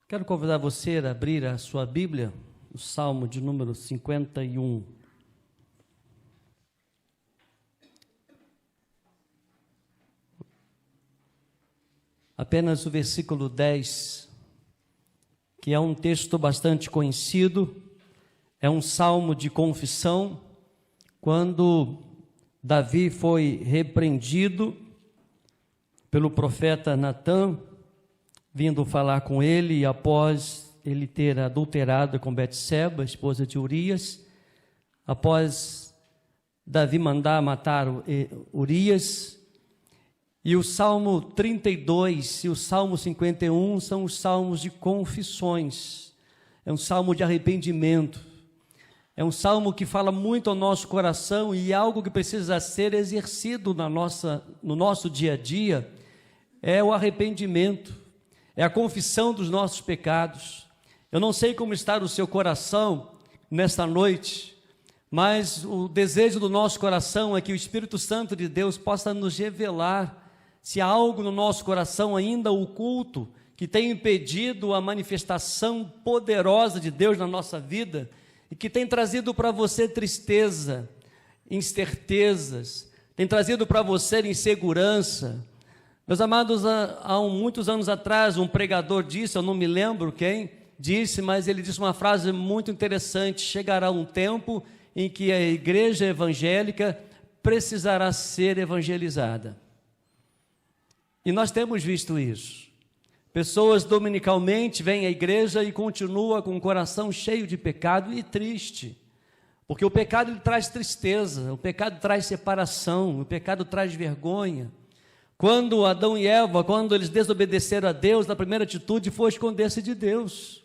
Quero convidar você a abrir a sua Bíblia, o Salmo de número 51. Apenas o versículo 10, que é um texto bastante conhecido, é um salmo de confissão, quando Davi foi repreendido pelo profeta Natã, vindo falar com ele após ele ter adulterado com Betseba, esposa de Urias, após Davi mandar matar Urias. E o Salmo 32 e o Salmo 51 são os salmos de confissões, é um salmo de arrependimento, é um salmo que fala muito ao nosso coração e algo que precisa ser exercido no nosso dia a dia, é o arrependimento. É a confissão dos nossos pecados. Eu não sei como está o seu coração nesta noite, mas o desejo do nosso coração é que o Espírito Santo de Deus possa nos revelar se há algo no nosso coração ainda oculto, que tem impedido a manifestação poderosa de Deus na nossa vida, e que tem trazido para você tristeza, incertezas, tem trazido para você insegurança. Meus amados, há muitos anos atrás, um pregador disse, eu não me lembro quem disse, mas ele disse uma frase muito interessante: chegará um tempo em que a igreja evangélica precisará ser evangelizada. E nós temos visto isso. Pessoas dominicalmente vêm à igreja e continuam com o coração cheio de pecado e triste, porque o pecado ele traz tristeza, o pecado traz separação, o pecado traz vergonha. Quando Adão e Eva, quando eles desobedeceram a Deus, a primeira atitude foi esconder-se de Deus,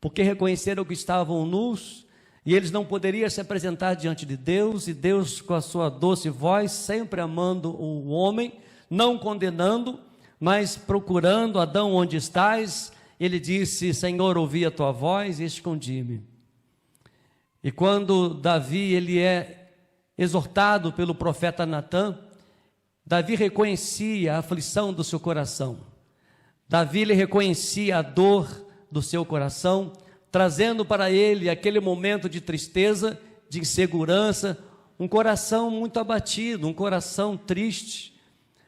porque reconheceram que estavam nus, e eles não poderiam se apresentar diante de Deus, e Deus com a sua doce voz, sempre amando o homem, não condenando, mas procurando: Adão, onde estás? Ele disse: Senhor, ouvi a tua voz e escondi-me. E quando Davi ele é exortado pelo profeta Natã, Davi reconhecia a aflição do seu coração. Davi ele reconhecia a dor do seu coração, trazendo para ele aquele momento de tristeza, de insegurança, um coração muito abatido, um coração triste.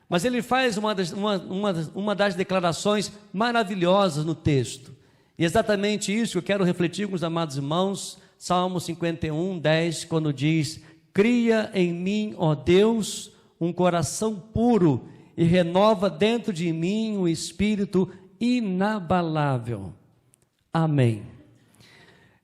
Mas ele faz uma das declarações maravilhosas no texto. E exatamente isso que eu quero refletir com os amados irmãos, Salmo 51, 10, quando diz: cria em mim, ó Deus, um coração puro, e renova dentro de mim um espírito inabalável. Amém.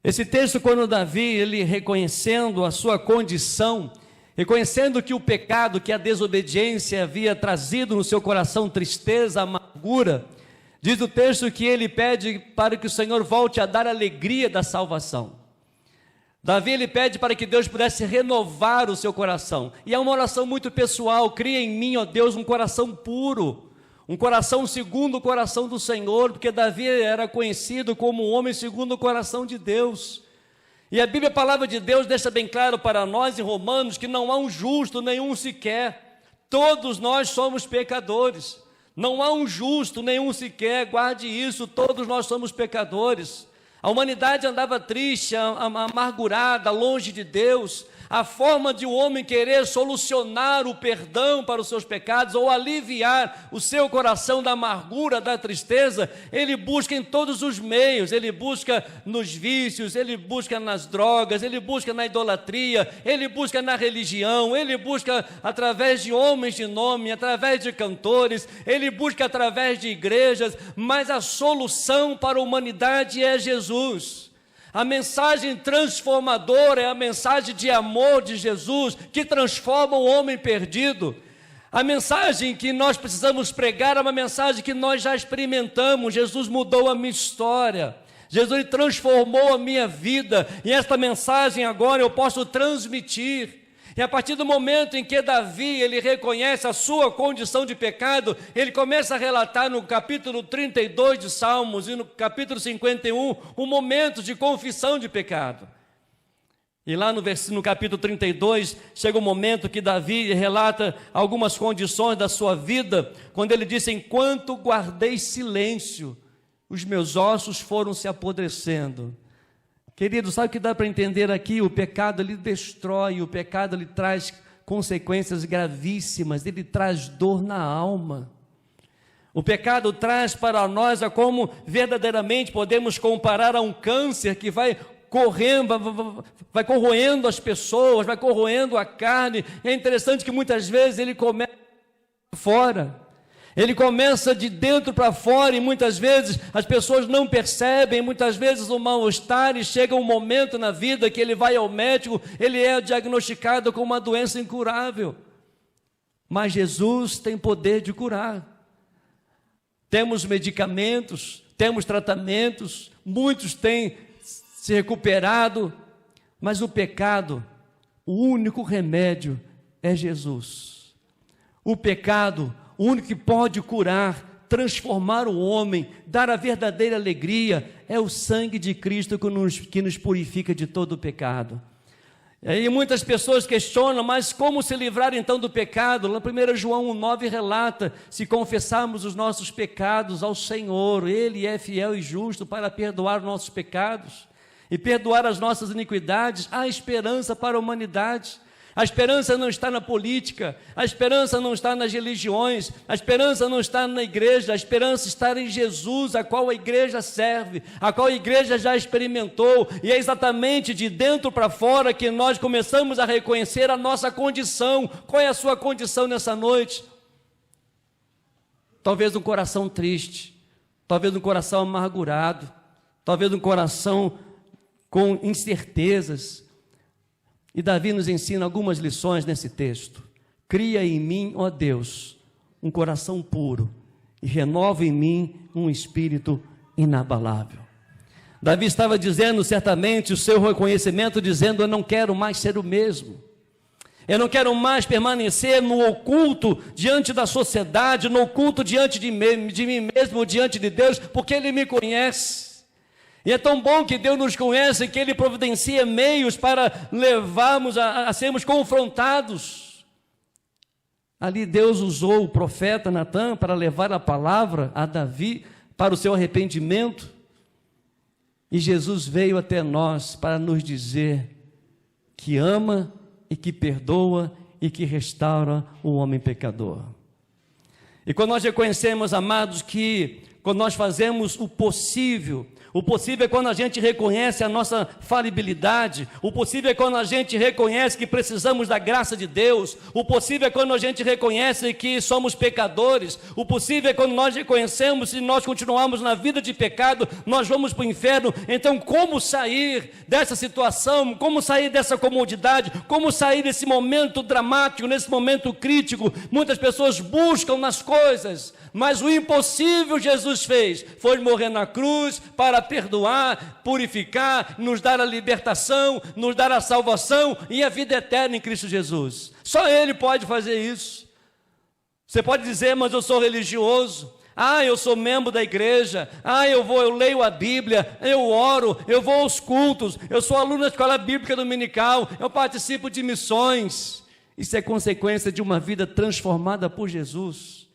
Esse texto, quando Davi, ele reconhecendo a sua condição, reconhecendo que o pecado, que a desobediência havia trazido no seu coração tristeza, amargura, diz o texto que ele pede para que o Senhor volte a dar a alegria da salvação. Davi ele pede para que Deus pudesse renovar o seu coração, e é uma oração muito pessoal: cria em mim, ó Deus, um coração puro, um coração segundo o coração do Senhor, porque Davi era conhecido como um homem segundo o coração de Deus. E a Bíblia, a palavra de Deus, deixa bem claro para nós em Romanos que não há um justo nenhum sequer, todos nós somos pecadores, não há um justo nenhum sequer, guarde isso, todos nós somos pecadores. A humanidade andava triste, amargurada, longe de Deus. A forma de o homem querer solucionar o perdão para os seus pecados, ou aliviar o seu coração da amargura, da tristeza, ele busca em todos os meios. Ele busca nos vícios, ele busca nas drogas, ele busca na idolatria, ele busca na religião, ele busca através de homens de nome, através de cantores, ele busca através de igrejas, mas a solução para a humanidade é Jesus. A mensagem transformadora é a mensagem de amor de Jesus, que transforma o homem perdido. A mensagem que nós precisamos pregar é uma mensagem que nós já experimentamos. Jesus mudou a minha história, Jesus transformou a minha vida, e esta mensagem agora eu posso transmitir. E a partir do momento em que Davi ele reconhece a sua condição de pecado, ele começa a relatar no capítulo 32 de Salmos e no capítulo 51, um momento de confissão de pecado. E lá no capítulo 32, chega um momento que Davi relata algumas condições da sua vida, quando ele diz: enquanto guardei silêncio, os meus ossos foram se apodrecendo. Querido, sabe o que dá para entender aqui? O pecado, ele destrói, o pecado, ele traz consequências gravíssimas, ele traz dor na alma. O pecado traz para nós a como verdadeiramente podemos comparar a um câncer que vai corroendo as pessoas, vai corroendo a carne. É interessante que muitas vezes ele começa fora, ele começa de dentro para fora, e muitas vezes as pessoas não percebem, muitas vezes o mal-estar, e chega um momento na vida que ele vai ao médico, ele é diagnosticado com uma doença incurável, mas Jesus tem poder de curar. Temos medicamentos, temos tratamentos, muitos têm se recuperado, mas o pecado, o único remédio é Jesus. O pecado, o único que pode curar, transformar o homem, dar a verdadeira alegria, é o sangue de Cristo que nos purifica de todo o pecado. E muitas pessoas questionam, mas como se livrar então do pecado? Lá 1 João 1,9 relata: se confessarmos os nossos pecados ao Senhor, Ele é fiel e justo para perdoar os nossos pecados e perdoar as nossas iniquidades. Há esperança para a humanidade. A esperança não está na política, a esperança não está nas religiões, a esperança não está na igreja, a esperança está em Jesus, a qual a igreja serve, a qual a igreja já experimentou, e é exatamente de dentro para fora que nós começamos a reconhecer a nossa condição. Qual é a sua condição nessa noite? Talvez um coração triste, talvez um coração amargurado, talvez um coração com incertezas. E Davi nos ensina algumas lições nesse texto. Cria em mim, ó Deus, um coração puro, e renova em mim um espírito inabalável. Davi estava dizendo certamente o seu reconhecimento, dizendo: eu não quero mais ser o mesmo. Eu não quero mais permanecer no oculto diante da sociedade, no oculto diante de mim mesmo, diante de Deus, porque Ele me conhece. E é tão bom que Deus nos conhece, que Ele providencia meios para levarmos a sermos confrontados. Ali Deus usou o profeta Natã para levar a palavra a Davi para o seu arrependimento. E Jesus veio até nós para nos dizer que ama e que perdoa e que restaura o homem pecador. E quando nós reconhecemos, amados, que quando nós fazemos o possível é quando a gente reconhece a nossa falibilidade, o possível é quando a gente reconhece que precisamos da graça de Deus, o possível é quando a gente reconhece que somos pecadores, o possível é quando nós reconhecemos, se nós continuarmos na vida de pecado, nós vamos para o inferno. Então, como sair dessa situação, como sair dessa comodidade, como sair desse momento dramático, nesse momento crítico? Muitas pessoas buscam nas coisas, mas o impossível Jesus fez, foi morrer na cruz para perdoar, purificar, nos dar a libertação, nos dar a salvação e a vida eterna em Cristo Jesus. Só Ele pode fazer isso. Você pode dizer: mas eu sou religioso, eu sou membro da igreja, eu leio a Bíblia, eu oro, eu vou aos cultos, eu sou aluno da escola bíblica dominical, eu participo de missões. Isso é consequência de uma vida transformada por Jesus.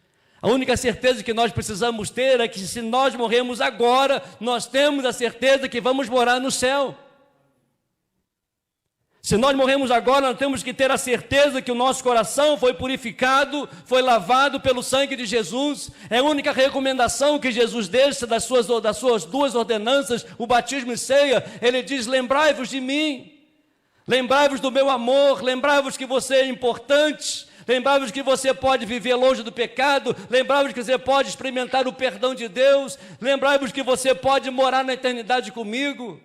A única certeza que nós precisamos ter é que, se nós morremos agora, nós temos a certeza que vamos morar no céu. Se nós morremos agora, nós temos que ter a certeza que o nosso coração foi purificado, foi lavado pelo sangue de Jesus. É a única recomendação que Jesus deixa das suas duas ordenanças, o batismo e ceia. Ele diz: lembrai-vos de mim, lembrai-vos do meu amor, lembrai-vos que você é importante, lembrai-vos que você pode viver longe do pecado, lembrai-vos que você pode experimentar o perdão de Deus, lembrai-vos que você pode morar na eternidade comigo.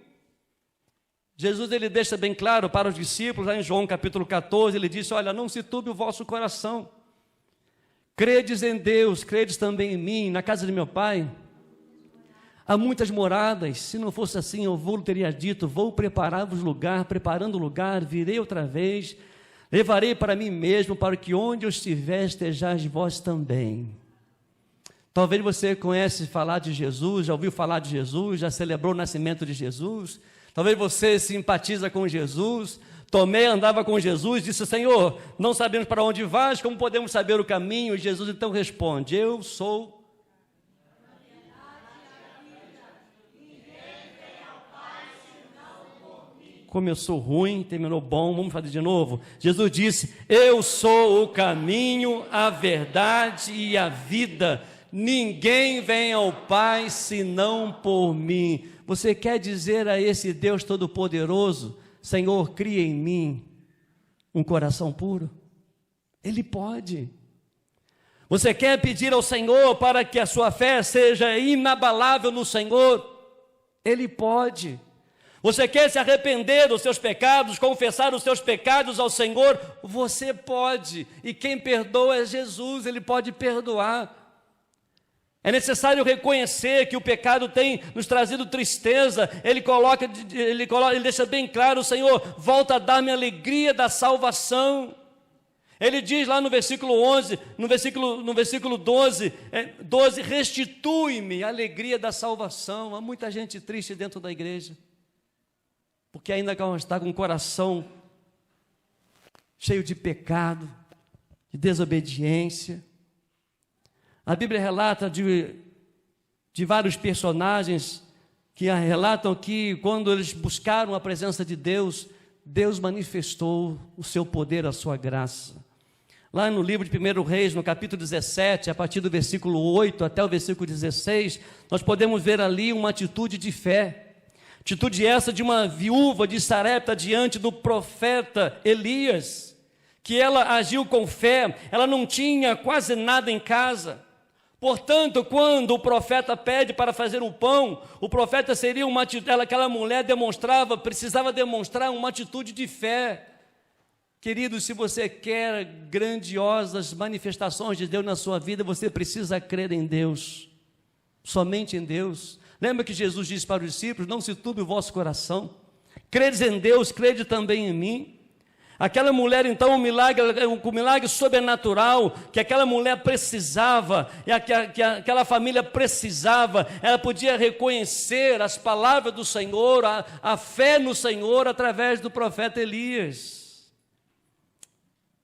Jesus, ele deixa bem claro para os discípulos, lá em João capítulo 14, ele disse: olha, não se turbe o vosso coração, credes em Deus, credes também em mim. Na casa de meu Pai há muitas moradas. Se não fosse assim, eu teria dito: vou preparar-vos lugar, preparando lugar, virei outra vez, levarei para mim mesmo, para que onde eu estiver, estejais vós também. Talvez você conhece falar de Jesus, já ouviu falar de Jesus, já celebrou o nascimento de Jesus. Talvez você simpatiza com Jesus. Tomé andava com Jesus, disse: Senhor, não sabemos para onde vais, como podemos saber o caminho? E Jesus então responde: eu sou. Começou ruim, terminou bom, vamos fazer de novo. Jesus disse: eu sou o caminho, a verdade e a vida. Ninguém vem ao Pai senão por mim. Você quer dizer a esse Deus Todo-Poderoso: Senhor, cria em mim um coração puro? Ele pode. Você quer pedir ao Senhor para que a sua fé seja inabalável no Senhor? Ele pode. Você quer se arrepender dos seus pecados, confessar os seus pecados ao Senhor? Você pode. E quem perdoa é Jesus, Ele pode perdoar. É necessário reconhecer que o pecado tem nos trazido tristeza. Ele deixa bem claro: Senhor, volta a dar-me a alegria da salvação. Ele diz lá no versículo 11, no versículo 12, restitui-me a alegria da salvação. Há muita gente triste dentro da igreja, porque ainda está com o coração cheio de pecado, de desobediência. A Bíblia relata de vários personagens que relatam que quando eles buscaram a presença de Deus, Deus manifestou o seu poder, a sua graça. Lá no livro de 1 Reis, no capítulo 17, a partir do versículo 8 até o versículo 16, nós podemos ver ali uma atitude de fé. Atitude essa de uma viúva de Sarepta diante do profeta Elias, que ela agiu com fé. Ela não tinha quase nada em casa. Portanto, quando o profeta pede para fazer o pão, o profeta seria aquela mulher precisava demonstrar uma atitude de fé. Querido, se você quer grandiosas manifestações de Deus na sua vida, você precisa crer em Deus, somente em Deus. Lembra que Jesus disse para os discípulos: não se turbe o vosso coração, credes em Deus, crede também em mim. Aquela mulher, então, o milagre sobrenatural que aquela mulher precisava, e que aquela família precisava, ela podia reconhecer as palavras do Senhor, a fé no Senhor através do profeta Elias.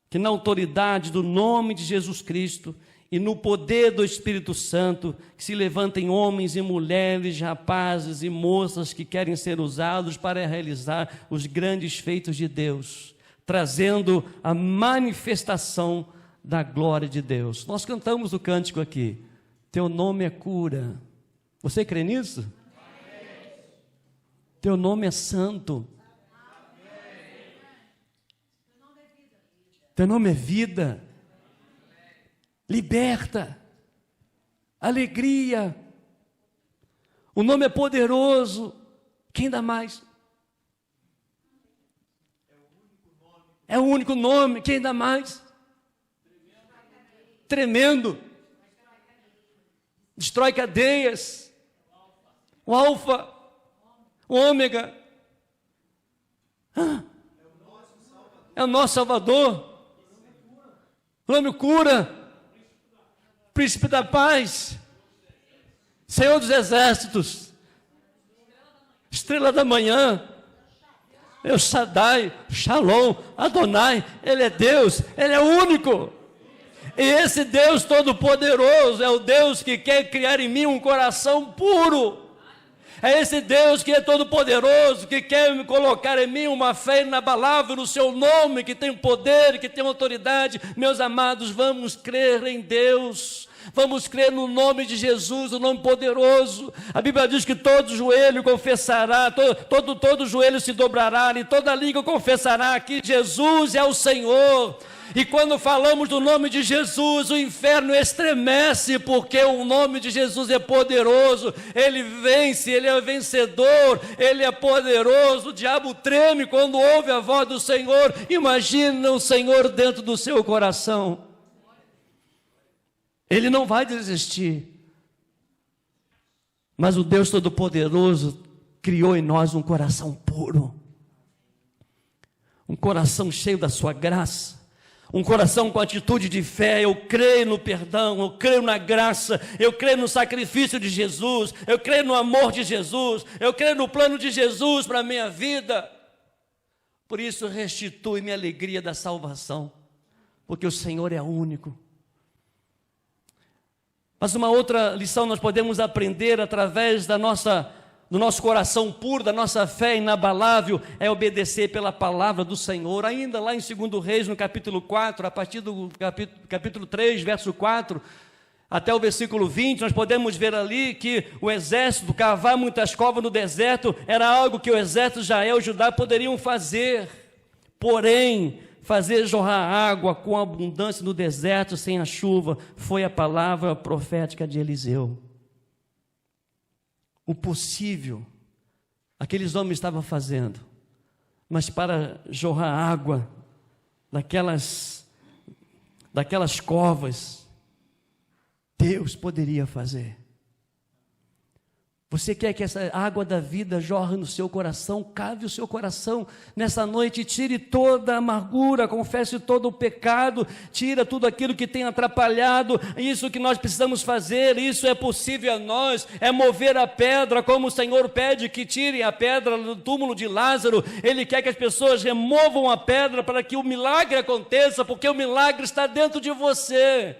Que na autoridade do nome de Jesus Cristo e no poder do Espírito Santo, que se levantem homens e mulheres, rapazes e moças que querem ser usados para realizar os grandes feitos de Deus, trazendo a manifestação da glória de Deus. Nós cantamos o cântico aqui: teu nome é cura. Você crê nisso? Amém. Teu nome é santo. Teu nome é vida, liberta, alegria. O nome é poderoso. Quem dá mais? É o único nome. Quem dá mais? Tremendo. Destrói cadeias. O alfa, o ômega. É o nosso Salvador. O nome cura, príncipe da paz, Senhor dos exércitos, estrela da manhã, El Shaddai, Shalom, Adonai. Ele é Deus, Ele é único. E esse Deus todo-poderoso é o Deus que quer criar em mim um coração puro. É esse Deus que é todo-poderoso, que quer me colocar em mim uma fé inabalável no seu nome, que tem poder, que tem autoridade. Meus amados, vamos crer em Deus. Vamos crer no nome de Jesus, o nome poderoso. A Bíblia diz que todo joelho confessará, todo joelho se dobrará e toda língua confessará que Jesus é o Senhor. E quando falamos do nome de Jesus, o inferno estremece, porque o nome de Jesus é poderoso. Ele vence, Ele é vencedor, Ele é poderoso. O diabo treme quando ouve a voz do Senhor. Imagina o Senhor dentro do seu coração. Ele não vai desistir. Mas o Deus Todo-Poderoso criou em nós um coração puro, um coração cheio da sua graça, um coração com atitude de fé. Eu creio no perdão, eu creio na graça, eu creio no sacrifício de Jesus, eu creio no amor de Jesus, eu creio no plano de Jesus para a minha vida. Por isso, restitui-me a alegria da salvação, porque o Senhor é único. Mas uma outra lição nós podemos aprender através da nossa do nosso coração puro, da nossa fé inabalável, é obedecer pela palavra do Senhor. Ainda lá em 2 Reis, no capítulo 4, a partir do capítulo 3, verso 4, até o versículo 20, nós podemos ver ali que o exército, cavar muitas covas no deserto, era algo que o exército de Israel e Judá poderiam fazer. Porém, fazer jorrar água com abundância no deserto, sem a chuva, foi a palavra profética de Eliseu. O possível, aqueles homens estavam fazendo, mas para jorrar água daquelas covas, Deus poderia fazer. Você quer que essa água da vida jorre no seu coração? Cave o seu coração nessa noite, tire toda a amargura, confesse todo o pecado, tira tudo aquilo que tem atrapalhado. Isso que nós precisamos fazer, isso é possível a nós, é mover a pedra, como o Senhor pede que tirem a pedra do túmulo de Lázaro. Ele quer que as pessoas removam a pedra para que o milagre aconteça, porque o milagre está dentro de você.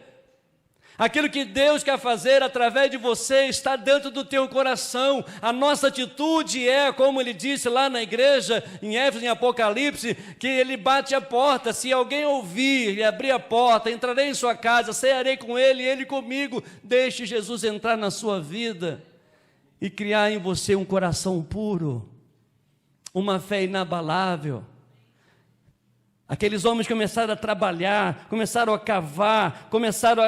Aquilo que Deus quer fazer através de você está dentro do teu coração. A nossa atitude é, como ele disse lá na igreja, em Éfeso, em Apocalipse, que ele bate a porta. Se alguém ouvir e abrir a porta, entrarei em sua casa, cearei com ele e ele comigo. Deixe Jesus entrar na sua vida e criar em você um coração puro, uma fé inabalável. Aqueles homens começaram a trabalhar, começaram a cavar, começaram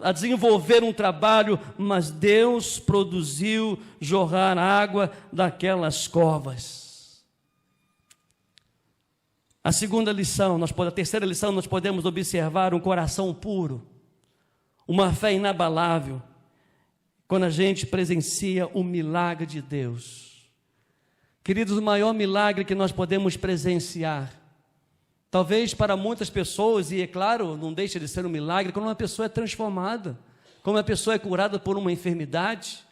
a desenvolver um trabalho, mas Deus produziu jorrar água daquelas covas. A terceira lição, nós podemos observar um coração puro, uma fé inabalável, quando a gente presencia o milagre de Deus. Queridos, o maior milagre que nós podemos presenciar, talvez para muitas pessoas, e é claro, não deixa de ser um milagre, quando uma pessoa é transformada, quando uma pessoa é curada por uma enfermidade.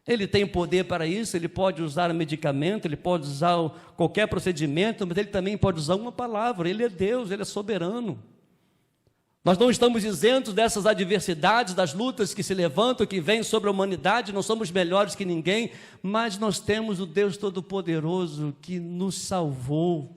Ele tem poder para isso, ele pode usar medicamento, ele pode usar qualquer procedimento, mas ele também pode usar uma palavra. Ele é Deus, ele é soberano. Nós não estamos isentos dessas adversidades, das lutas que se levantam, que vêm sobre a humanidade. Não somos melhores que ninguém, mas nós temos o Deus Todo-Poderoso que nos salvou,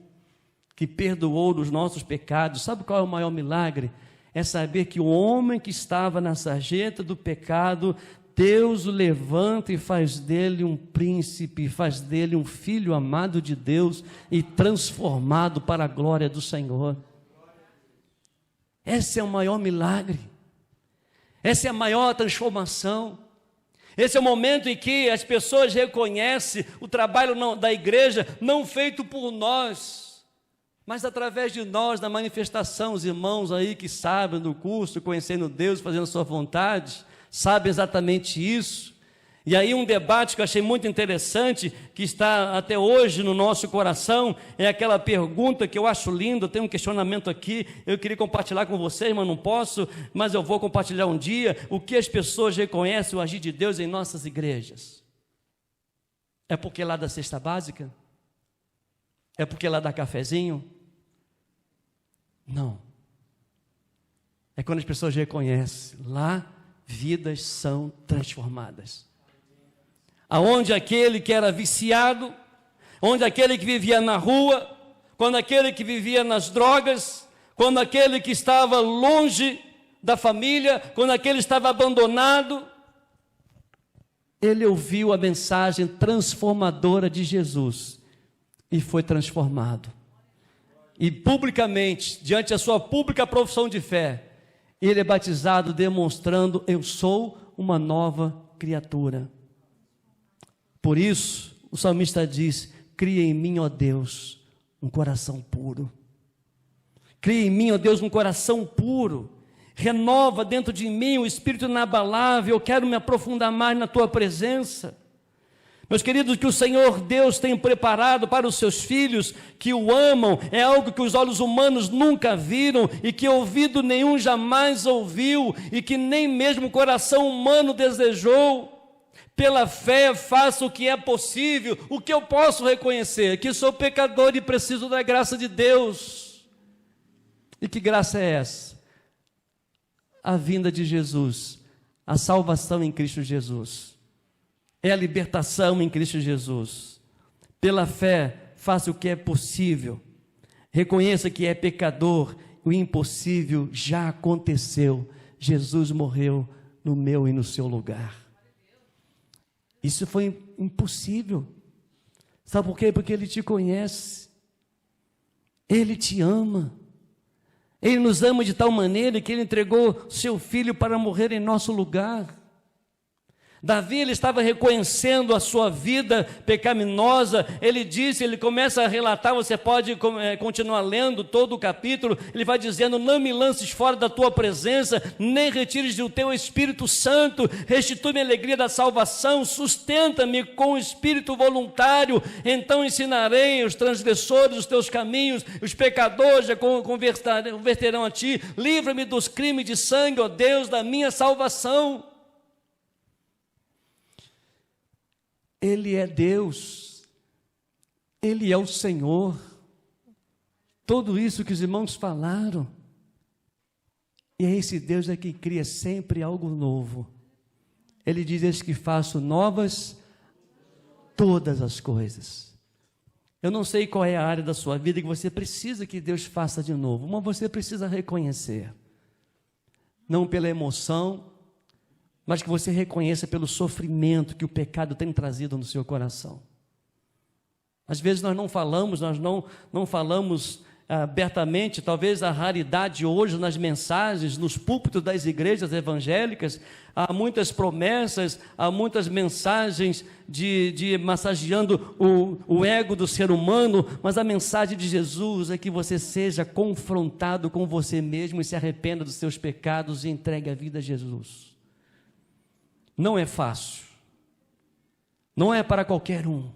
que perdoou dos nossos pecados. Sabe qual é o maior milagre? É saber que o homem que estava na sarjeta do pecado, Deus o levanta e faz dele um príncipe, faz dele um filho amado de Deus e transformado para a glória do Senhor. Esse é o maior milagre, essa é a maior transformação, esse é o momento em que as pessoas reconhecem o trabalho da igreja, não feito por nós, mas através de nós, na manifestação. Os irmãos aí que sabem do curso, conhecendo Deus, fazendo sua vontade, sabem exatamente isso. E aí um debate que eu achei muito interessante, que está até hoje no nosso coração, é aquela pergunta que eu acho linda. Eu tenho um questionamento aqui, eu queria compartilhar com vocês, mas não posso, mas eu vou compartilhar um dia. O que as pessoas reconhecem o agir de Deus em nossas igrejas? É porque lá da cesta básica? É porque lá dá cafezinho? Não. É quando as pessoas reconhecem, lá vidas são transformadas. Aonde aquele que era viciado, onde aquele que vivia na rua, quando aquele que vivia nas drogas, quando aquele que estava longe da família, quando aquele estava abandonado, ele ouviu a mensagem transformadora de Jesus e foi transformado. E publicamente, diante da sua pública profissão de fé, ele é batizado demonstrando: eu sou uma nova criatura. Por isso, o salmista diz: cria em mim, ó Deus, um coração puro. Cria em mim, ó Deus, um coração puro. Renova dentro de mim o espírito inabalável. Eu quero me aprofundar mais na tua presença. Meus queridos, que o Senhor Deus tem preparado para os seus filhos que o amam, é algo que os olhos humanos nunca viram e que ouvido nenhum jamais ouviu e que nem mesmo o coração humano desejou. Pela fé faço o que é possível. O que eu posso reconhecer? Que sou pecador e preciso da graça de Deus. E que graça é essa? A vinda de Jesus, a salvação em Cristo Jesus. é a libertação em Cristo Jesus. Pela fé, faça o que é possível. Reconheça que é pecador. O impossível já aconteceu. Jesus morreu no meu e no seu lugar. Isso foi impossível. Sabe por quê? Porque Ele te conhece. Ele te ama. Ele nos ama de tal maneira que Ele entregou seu Filho para morrer em nosso lugar. Davi, ele estava reconhecendo a sua vida pecaminosa. Ele começa a relatar, você pode continuar lendo todo o capítulo. Ele vai dizendo: não me lances fora da tua presença, nem retires do teu Espírito Santo. Restitui-me a alegria da salvação, sustenta-me com o espírito voluntário. Então ensinarei os transgressores os teus caminhos, os pecadores já converterão a ti. Livra-me dos crimes de sangue, ó Deus, da minha salvação. Ele é Deus, Ele é o Senhor. Tudo isso que os irmãos falaram. E esse Deus é que cria sempre algo novo. Ele diz: eis que faço novas todas as coisas. Eu não sei qual é a área da sua vida que você precisa que Deus faça de novo, mas você precisa reconhecer. Não pela emoção, mas que você reconheça pelo sofrimento que o pecado tem trazido no seu coração. Às vezes nós não falamos abertamente, talvez a raridade hoje nas mensagens, nos púlpitos das igrejas evangélicas, há muitas promessas, há muitas mensagens de massageando o ego do ser humano, mas a mensagem de Jesus é que você seja confrontado com você mesmo e se arrependa dos seus pecados e entregue a vida a Jesus. Não é fácil, não é para qualquer um,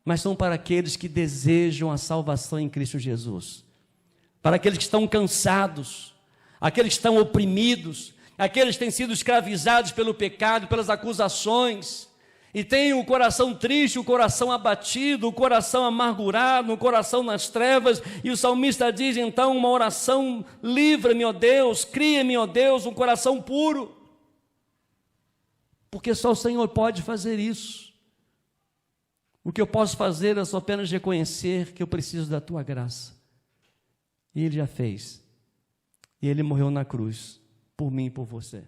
mas são para aqueles que desejam a salvação em Cristo Jesus, para aqueles que estão cansados, aqueles que estão oprimidos, aqueles que têm sido escravizados pelo pecado, pelas acusações, e têm o coração triste, o coração abatido, o coração amargurado, o coração nas trevas, e o salmista diz então uma oração: livra-me, ó Deus, cria-me, ó Deus, um coração puro. Porque só o Senhor pode fazer isso. O que eu posso fazer é só apenas reconhecer que eu preciso da tua graça. E Ele já fez. E Ele morreu na cruz, por mim e por você.